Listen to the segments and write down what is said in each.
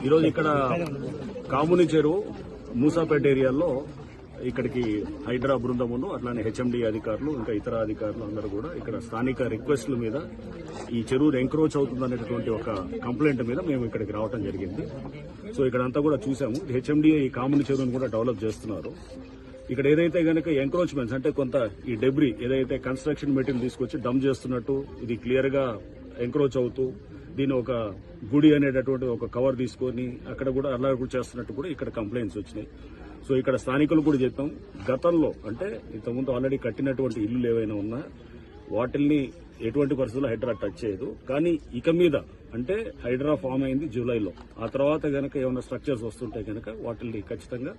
ఈరోజు ఇక్కడ కాముని చెరువు మూసాపేట ఏరియాలో ఇక్కడికి హైడ్రా బృందమును అట్లానే హెచ్ఎండి అధికారులు ఇంకా ఇతర అధికారులు అందరూ కూడా ఇక్కడ స్థానిక రిక్వెస్ట్ల మీద ఈ చెరువు ఎంక్రోచ్ అవుతుందనేటువంటి ఒక కంప్లైంట్ మీద మేము ఇక్కడికి రావడం జరిగింది. సో ఇక్కడంతా కూడా చూసాము. హెచ్ఎండి ఈ కాముని చెరువును కూడా డెవలప్ చేస్తున్నారు. ఇక్కడ ఏదైతే గనక ఎంక్రోచ్మెంట్స్ అంటే కొంత ఈ డెబ్రీ ఏదైతే కన్స్ట్రక్షన్ మెటీరియల్ తీసుకొచ్చి డంప్ చేస్తున్నట్టు ఇది క్లియర్ గా ఎంక్రోచ్ అవుతూ దీని ఒక గుడి అనేటటువంటి ఒక కవర్ తీసుకొని అక్కడ కూడా అల్లరి చేస్తున్నట్టు కూడా ఇక్కడ కంప్లైంట్స్ వచ్చినాయి. సో ఇక్కడ స్థానికులు కూడా చెప్పాం, గతంలో అంటే ఇంతకుముందు ఆల్రెడీ కట్టినటువంటి ఇల్లు ఏవైనా ఉన్నా వాటిల్ని ఎటువంటి పరిస్థితుల్లో హైడ్రా టచ్ చేయదు. కానీ ఇక మీద అంటే హైడ్రా ఫామ్ అయింది జూలైలో, ఆ తర్వాత గనక ఏమైనా స్ట్రక్చర్స్ వస్తుంటే గనక వాటిల్ని ఖచ్చితంగా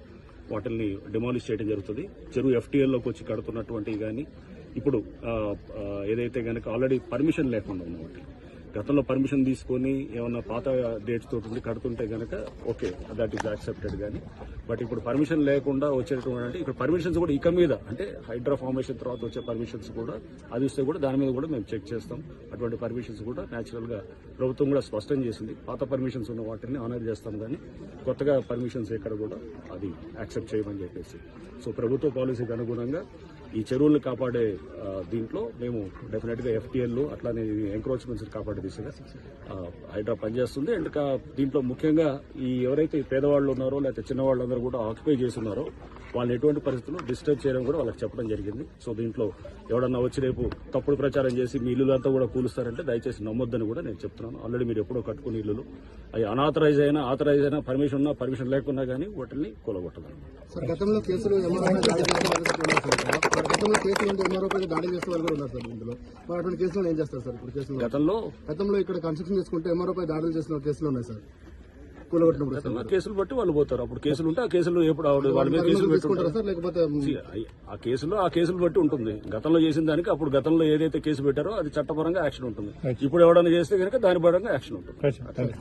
వాటిల్ని డిమాలిష్ చేయడం జరుగుతుంది. చెరువు ఎఫ్టీఎల్లోకి వచ్చి కడుతున్నటువంటివి కానీ ఇప్పుడు ఏదైతే గనక ఆల్రెడీ పర్మిషన్ లేకుండా ఉన్న వాటి గతంలో పర్మిషన్ తీసుకొని ఏమన్నా పాత డేట్స్ తోటి కడుతుంటే గనక ఓకే, దట్ ఈస్ యాక్సెప్టెడ్. కానీ బట్ ఇప్పుడు పర్మిషన్ లేకుండా వచ్చేటువంటి ఇక్కడ పర్మిషన్స్ కూడా ఇక మీద అంటే హైడ్రా ఫార్మేషన్ తర్వాత వచ్చే పర్మిషన్స్ కూడా అది వస్తే కూడా దాని మీద కూడా మేము చెక్ చేస్తాం. అటువంటి పర్మిషన్స్ కూడా న్యాచురల్ గా ప్రభుత్వం కూడా స్పష్టం చేసింది. పాత పర్మిషన్స్ ఉన్న వాటిని ఆనర్ చేస్తాం, కానీ కొత్తగా పర్మిషన్స్ ఎక్కడ కూడా అది యాక్సెప్ట్ చేయమని చెప్పేసి. సో ప్రభుత్వ పాలసీకి అనుగుణంగా ఈ చెరువులను కాపాడే దీంట్లో మేము డెఫినెట్ గా ఎఫ్టీఎల్ అట్లానే ఎంక్రోచ్మెంట్స్ కాపాడే దిశగా హైడ్రా పనిచేస్తుంది. అండ్ దీంట్లో ముఖ్యంగా ఈ ఎవరైతే పేదవాళ్ళు ఉన్నారో లేకపోతే చిన్నవాళ్ళందరూ కూడా ఆక్యుపై చేస్తున్నారో వాళ్ళని ఎటువంటి పరిస్థితుల్లో డిస్టర్బ్ చేయడం కూడా వాళ్ళకి చెప్పడం జరిగింది. సో దీంట్లో ఎవడన్నా వచ్చి రేపు తప్పుడు ప్రచారం చేసి మీ ఇల్లులంతా కూడా కూలుస్తారంటే దయచేసి నమ్మొద్దని కూడా నేను చెప్తున్నాను. ఆల్రెడీ మీరు ఎప్పుడో కట్టుకుని ఇల్లులు అవి అనాథరైజ్ అయినా ఆథరైజ్ అయినా పర్మిషన్ ఉన్నా పర్మిషన్ లేకున్నా కానీ వాటిని కూలగొట్టగలం. గతంలో కేసులు దాడి చేసే వాళ్ళు కూడా ఉన్నారు సార్. ఇందులో మరి అటువంటి కేసులు ఏం చేస్తారు సార్? ఇప్పుడు కేసులు గతంలో ఇక్కడ కన్స్ట్రక్షన్ చేసుకుంటే ఎంఆర్ఓపై దాడులు చేసిన కేసులు ఉన్నాయి సార్. కేసులు బట్టి వాళ్ళు పోతారు. అప్పుడు కేసులు ఉంటే ఆ కేసులు ఎప్పుడు వాళ్ళ మీద కేసులు పెట్టుకుంటారు సార్. లేకపోతే ఆ కేసులు బట్టి ఉంటుంది. గతంలో చేసిన దానికి అప్పుడు గతంలో ఏదైతే కేసు పెట్టారో అది చట్టపరంగా యాక్షన్ ఉంటుంది. ఇప్పుడు ఎవడన్నా చేస్తే కనుక దాని పరంగా యాక్షన్ ఉంటుంది.